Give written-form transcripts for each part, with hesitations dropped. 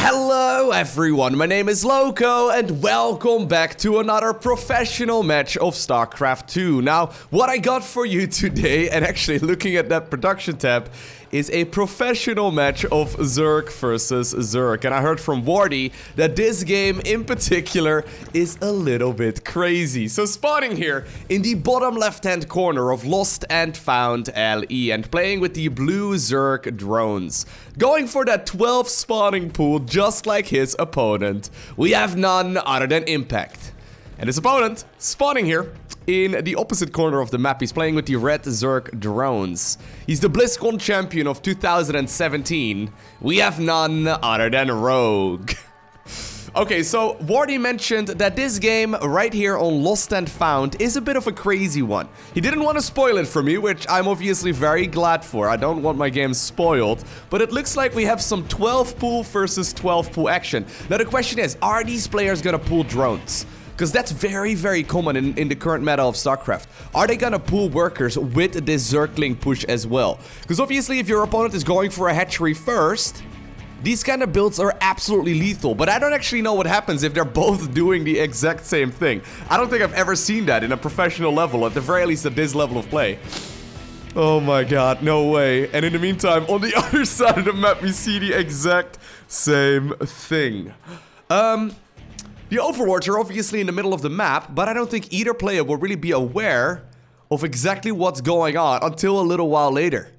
Hello everyone, my name is Loco and welcome back to another professional match of StarCraft 2. Now, what I got for you today, and actually looking at that production tab, is a professional match of Zerg versus Zerg. And I heard from Wardy that this game in particular is a little bit crazy. So spawning here in the bottom left-hand corner of Lost and Found LE and playing with the blue Zerg drones. Going for that 12 spawning pool just like his opponent. We have none other than Impact. And his opponent spawning here in the opposite corner of the map. He's playing with the red Zerg drones. He's the BlizzCon champion of 2017. We have none other than Rogue. Okay, so Wardy mentioned that this game right here on Lost and Found is a bit of a crazy one. He didn't want to spoil it for me, which I'm obviously very glad for. I don't want my game spoiled, but it looks like we have some 12 pool versus 12 pool action. Now the question is, are these players gonna pool drones? Because that's very, very common in the current meta of StarCraft. Are they gonna pool workers with this Zergling push as well? Because obviously if your opponent is going for a hatchery first, these kind of builds are absolutely lethal. But I don't actually know what happens if they're both doing the exact same thing. I don't think I've ever seen that in a professional level, at the very least at this level of play. Oh my god, no way. And in the meantime, on the other side of the map, we see the exact same thing. The Overlords are obviously in the middle of the map, but I don't think either player will really be aware of exactly what's going on until a little while later.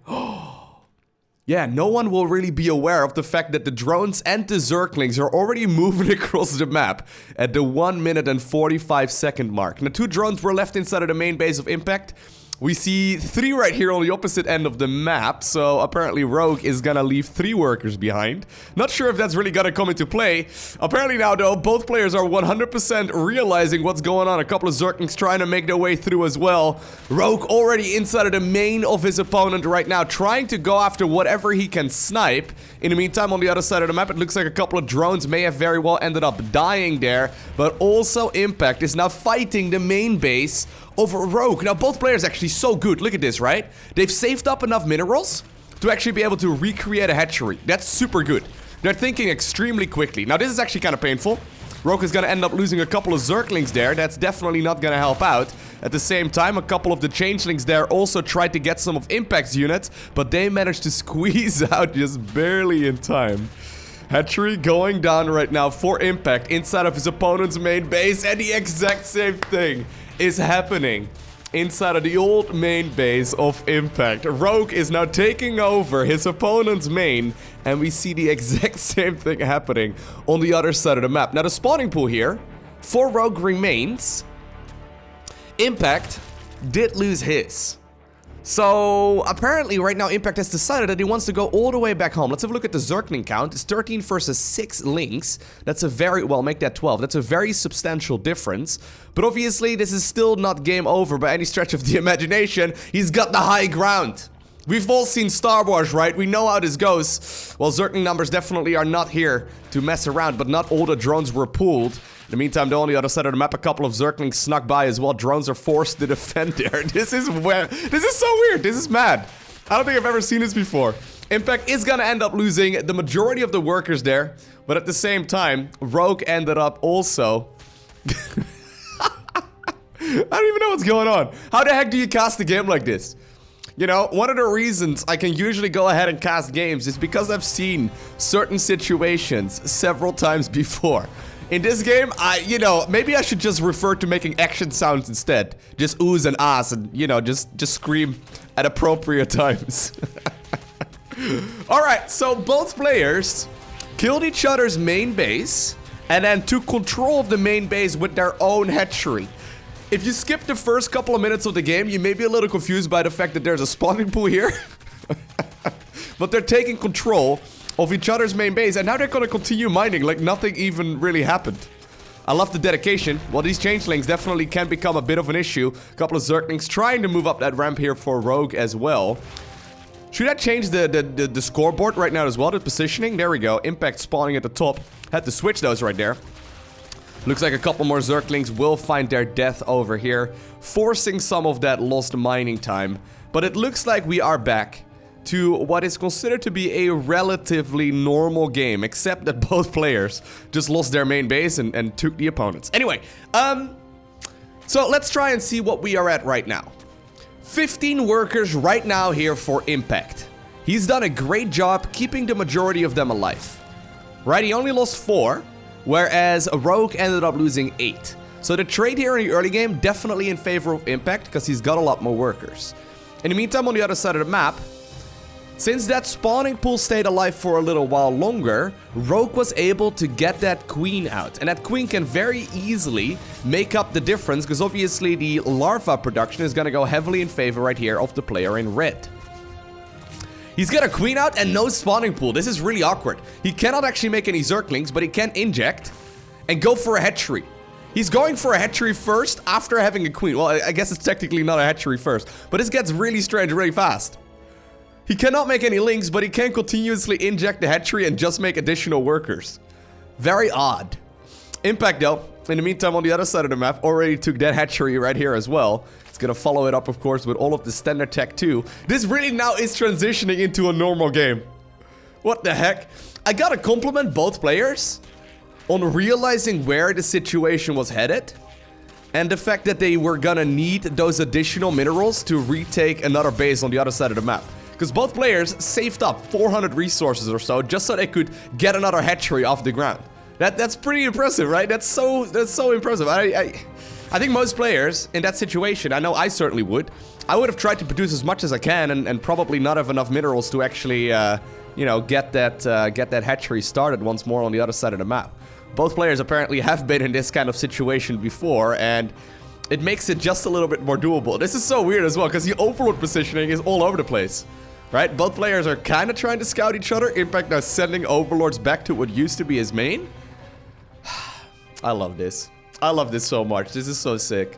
Yeah, no one will really be aware of the fact that the drones and the Zerglings are already moving across the map at the 1 minute and 45 second mark. Now, 2 drones were left inside of the main base of Impact. We see 3 right here on the opposite end of the map, so apparently Rogue is gonna leave 3 workers behind. Not sure if that's really gonna come into play. Apparently now, though, both players are 100% realizing what's going on. A couple of Zerglings trying to make their way through as well. Rogue already inside of the main of his opponent right now, trying to go after whatever he can snipe. In the meantime, on the other side of the map, it looks like a couple of drones may have very well ended up dying there, but also Impact is now fighting the main base over Rogue. Now, both players actually so good. Look at this, right? They've saved up enough minerals to actually be able to recreate a hatchery. That's super good. They're thinking extremely quickly. Now, this is actually kind of painful. Rogue is going to end up losing a couple of Zerglings there. That's definitely not going to help out. At the same time, a couple of the Changelings there also tried to get some of Impact's units, but they managed to squeeze out just barely in time. Hatchery going down right now for Impact inside of his opponent's main base, and the exact same thing is happening inside of the old main base of Impact. Rogue is now taking over his opponent's main, and we see the exact same thing happening on the other side of the map. Now, the spawning pool here for Rogue remains. Impact did lose his. So, apparently right now Impact has decided that he wants to go all the way back home. Let's have a look at the Zergling count. It's 13 versus 6 links. That's a very, well, make that 12. That's a very substantial difference. But obviously, this is still not game over by any stretch of the imagination. He's got the high ground. We've all seen Star Wars, right? We know how this goes. Well, Zergling numbers definitely are not here to mess around, but not all the drones were pooled. In the meantime, though, on the other side of the map, a couple of Zerglings snuck by as well. Drones are forced to defend there. This is so weird. This is mad. I don't think I've ever seen this before. Impact is gonna end up losing the majority of the workers there, but at the same time, Rogue ended up also... I don't even know what's going on. How the heck do you cast a game like this? You know, one of the reasons I can usually go ahead and cast games is because I've seen certain situations several times before. In this game, maybe I should just refer to making action sounds instead. Just oohs and ahs and, just scream at appropriate times. Alright, so both players killed each other's main base and then took control of the main base with their own hatchery. If you skip the first couple of minutes of the game, you may be a little confused by the fact that there's a spawning pool here. But they're taking control of each other's main base, and now they're gonna continue mining like nothing even really happened. I love the dedication. Well, these Changelings definitely can become a bit of an issue. A couple of Zerglings trying to move up that ramp here for Rogue as well. Should I change the scoreboard right now as well, the positioning? There we go. Impact spawning at the top. Had to switch those right there. Looks like a couple more Zerglings will find their death over here, forcing some of that lost mining time. But it looks like we are back. to what is considered to be a relatively normal game, except that both players just lost their main base and took the opponents. Anyway, so let's try and see what we are at right now. 15 workers right now here for Impact. He's done a great job keeping the majority of them alive. Right, he only lost 4, whereas Rogue ended up losing 8. So the trade here in the early game, definitely in favor of Impact, because he's got a lot more workers. In the meantime, on the other side of the map, since that spawning pool stayed alive for a little while longer, Rogue was able to get that queen out. And that queen can very easily make up the difference, because obviously the larva production is going to go heavily in favor right here of the player in red. He's got a queen out and no spawning pool. This is really awkward. He cannot actually make any Zerglings, but he can inject and go for a hatchery. He's going for a hatchery first after having a queen. Well, I guess it's technically not a hatchery first, but this gets really strange really fast. He cannot make any links, but he can continuously inject the hatchery and just make additional workers. Very odd. Impact, though, in the meantime, on the other side of the map, already took that hatchery right here as well. It's gonna follow it up, of course, with all of the standard tech too. This really now is transitioning into a normal game. What the heck? I gotta compliment both players on realizing where the situation was headed. And the fact that they were gonna need those additional minerals to retake another base on the other side of the map. Because both players saved up 400 resources or so just so they could get another hatchery off the ground. That's pretty impressive, right? That's so impressive. I think most players in that situation, I know I certainly would. I would have tried to produce as much as I can and probably not have enough minerals to actually, you know, get that hatchery started once more on the other side of the map. Both players apparently have been in this kind of situation before, and it makes it just a little bit more doable. This is so weird as well, because the overlord positioning is all over the place, right? Both players are kind of trying to scout each other. Impact now sending overlords back to what used to be his main. I love this. I love this so much. This is so sick.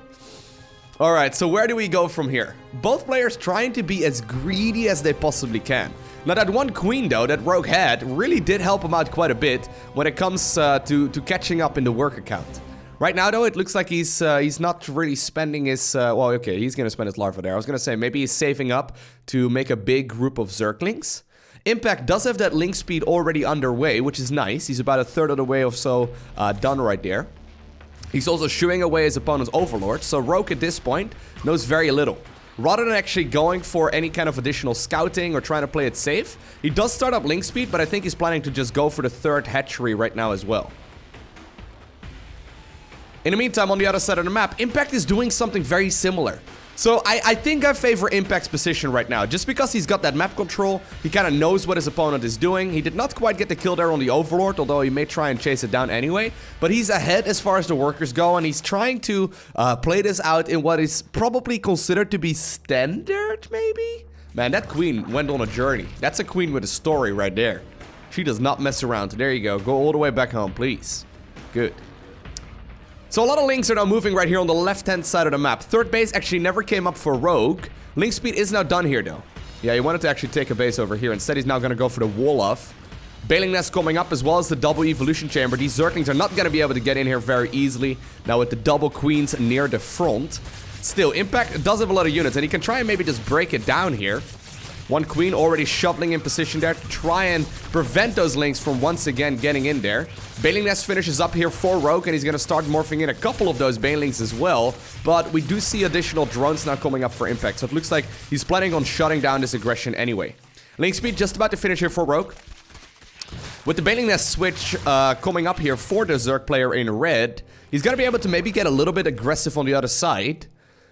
Alright, so where do we go from here? Both players trying to be as greedy as they possibly can. Now that one queen though that Rogue had really did help him out quite a bit when it comes to catching up in the worker count. Right now though, it looks like he's not really spending his, well okay, he's gonna spend his larva there. I was gonna say maybe he's saving up to make a big group of Zerglings. Impact does have that link speed already underway, which is nice. He's about a third of the way or so done right there. He's also shooing away his opponent's overlord, so Rogue at this point knows very little. Rather than actually going for any kind of additional scouting or trying to play it safe, he does start up link speed, but I think he's planning to just go for the third hatchery right now as well. In the meantime, on the other side of the map, Impact is doing something very similar. So I think I favor Impact's position right now. Just because he's got that map control, he kind of knows what his opponent is doing. He did not quite get the kill there on the Overlord, although he may try and chase it down anyway. But he's ahead as far as the workers go, and he's trying to play this out in what is probably considered to be standard, maybe? Man, that queen went on a journey. That's a queen with a story right there. She does not mess around. There you go. Go all the way back home, please. Good. So a lot of links are now moving right here on the left-hand side of the map. Third base actually never came up for Rogue. Link speed is now done here, though. Yeah, he wanted to actually take a base over here. Instead, he's now going to go for the wall-off. Bailing Nest coming up, as well as the double evolution chamber. These Zerglings are not going to be able to get in here very easily. Now with the double queens near the front. Still, Impact does have a lot of units, and he can try and maybe just break it down here. One queen already shoveling in position there to try and prevent those links from once again getting in there. Bailing Nest finishes up here for Rogue, and he's going to start morphing in a couple of those Bailings as well. But we do see additional drones now coming up for Impact, so it looks like he's planning on shutting down this aggression anyway. Link speed just about to finish here for Rogue. With the Bailing Nest switch coming up here for the Zerg player in red, he's going to be able to maybe get a little bit aggressive on the other side.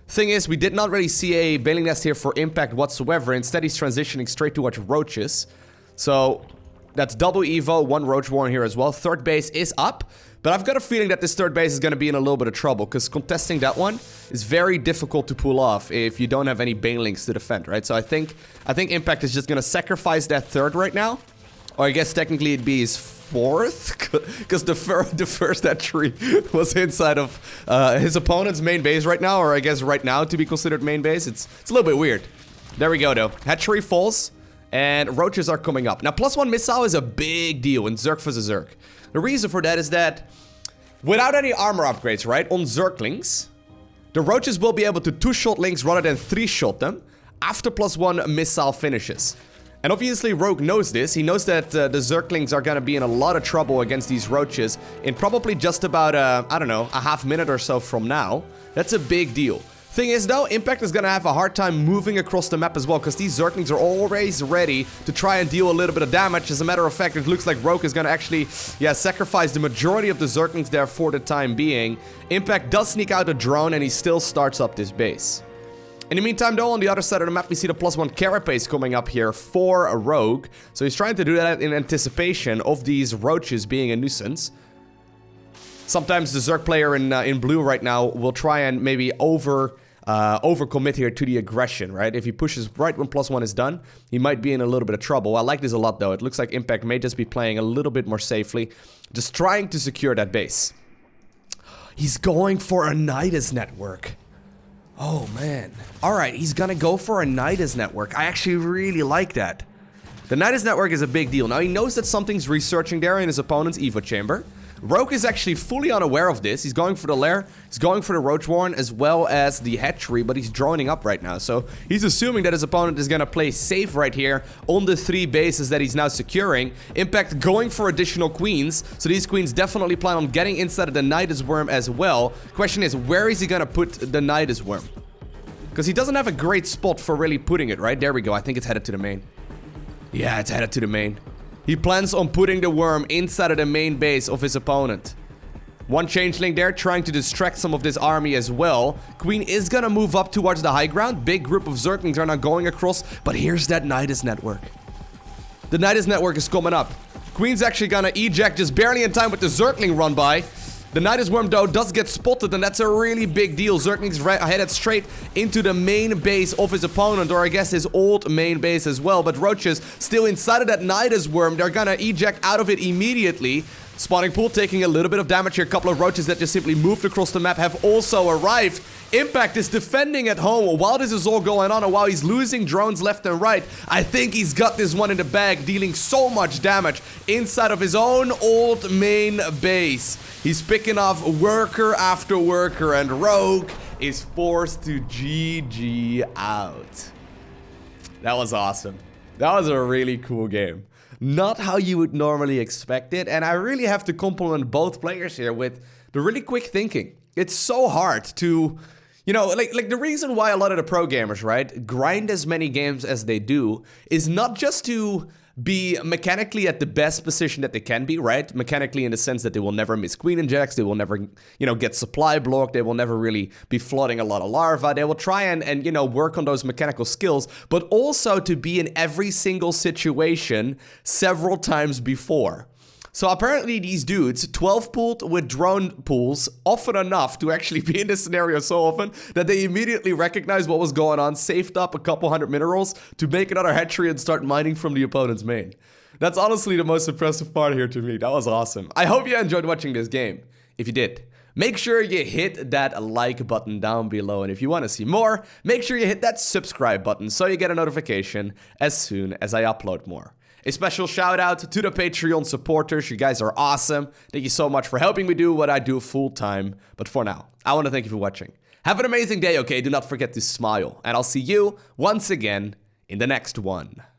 Thing is, we did not really see a Bailing Nest here for Impact whatsoever. Instead, he's transitioning straight towards roaches. So, that's double Evo, one Roach Warren here as well. Third base is up, but I've got a feeling that this third base is going to be in a little bit of trouble, because contesting that one is very difficult to pull off if you don't have any Bailings to defend, right? So I think Impact is just going to sacrifice that third right now. Or I guess technically it'd be his fourth, because the first hatchery was inside of his opponent's main base right now, or I guess right now to be considered main base. It's a little bit weird. There we go though. Hatchery falls, and roaches are coming up. Now +1 missile is a big deal in Zerg vs Zerg. The reason for that is that without any armor upgrades, right, on Zerglings, the roaches will be able to 2-shot links rather than 3-shot them after +1 missile finishes. And obviously Rogue knows this. He knows that the Zerglings are gonna be in a lot of trouble against these roaches in probably just about, I don't know, a half minute or so from now. That's a big deal. Thing is though, Impact is gonna have a hard time moving across the map as well, because these Zerglings are always ready to try and deal a little bit of damage. As a matter of fact, it looks like Rogue is gonna actually, sacrifice the majority of the Zerglings there for the time being. Impact does sneak out a drone and he still starts up this base. In the meantime though, on the other side of the map, we see the +1 carapace coming up here for a Rogue. So he's trying to do that in anticipation of these roaches being a nuisance. Sometimes the Zerg player in blue right now will try and maybe overcommit here to the aggression, right? If he pushes right when +1 is done, he might be in a little bit of trouble. I like this a lot though. It looks like Impact may just be playing a little bit more safely, just trying to secure that base. He's going for a Nidus network. Oh man. Alright, he's gonna go for a Nidus network. I actually really like that. The Nidus network is a big deal. Now he knows that something's researching there in his opponent's Evo chamber. Rogue is actually fully unaware of this. He's going for the lair, he's going for the Roach Warren as well as the hatchery, but he's droning up right now. So he's assuming that his opponent is gonna play safe right here on the 3 bases that he's now securing. Impact going for additional queens, so these queens definitely plan on getting inside of the Nidus Worm as well. Question is, where is he gonna put the Nidus Worm? Because he doesn't have a great spot for really putting it, right? There we go, I think it's headed to the main. Yeah, it's headed to the main. He plans on putting the worm inside of the main base of his opponent. One changeling there trying to distract some of this army as well. Queen is gonna move up towards the high ground. Big group of Zerglings are now going across, but here's that Nidus network. The Nidus network is coming up. Queen's actually gonna eject just barely in time with the Zergling run by. The Nidus Worm, though, does get spotted, and that's a really big deal. Zergling's headed straight into the main base of his opponent, or I guess his old main base as well. But roaches still inside of that Nidus Worm. They're gonna eject out of it immediately. Spawning pool taking a little bit of damage here. A couple of roaches that just simply moved across the map have also arrived. Impact is defending at home while this is all going on, and while he's losing drones left and right. I think he's got this one in the bag, dealing so much damage inside of his own old main base. He's picking off worker after worker, and Rogue is forced to GG out. That was awesome. That was a really cool game. Not how you would normally expect it, and I really have to compliment both players here with the really quick thinking. It's so hard to, you know, like the reason why a lot of the pro gamers, right, grind as many games as they do is not just to be mechanically at the best position that they can be, right? Mechanically in the sense that they will never miss queen injects, they will never, you know, get supply blocked, they will never really be flooding a lot of larvae, they will try and you know, work on those mechanical skills, but also to be in every single situation several times before. So apparently these dudes 12 pulled with drone pools often enough to actually be in this scenario so often that they immediately recognized what was going on, saved up a couple hundred minerals to make another hatchery and start mining from the opponent's main. That's honestly the most impressive part here to me. That was awesome. I hope you enjoyed watching this game. If you did, make sure you hit that like button down below. And if you want to see more, make sure you hit that subscribe button so you get a notification as soon as I upload more. A special shout out to the Patreon supporters. You guys are awesome. Thank you so much for helping me do what I do full time. But for now, I want to thank you for watching. Have an amazing day, okay? Do not forget to smile. And I'll see you once again in the next one.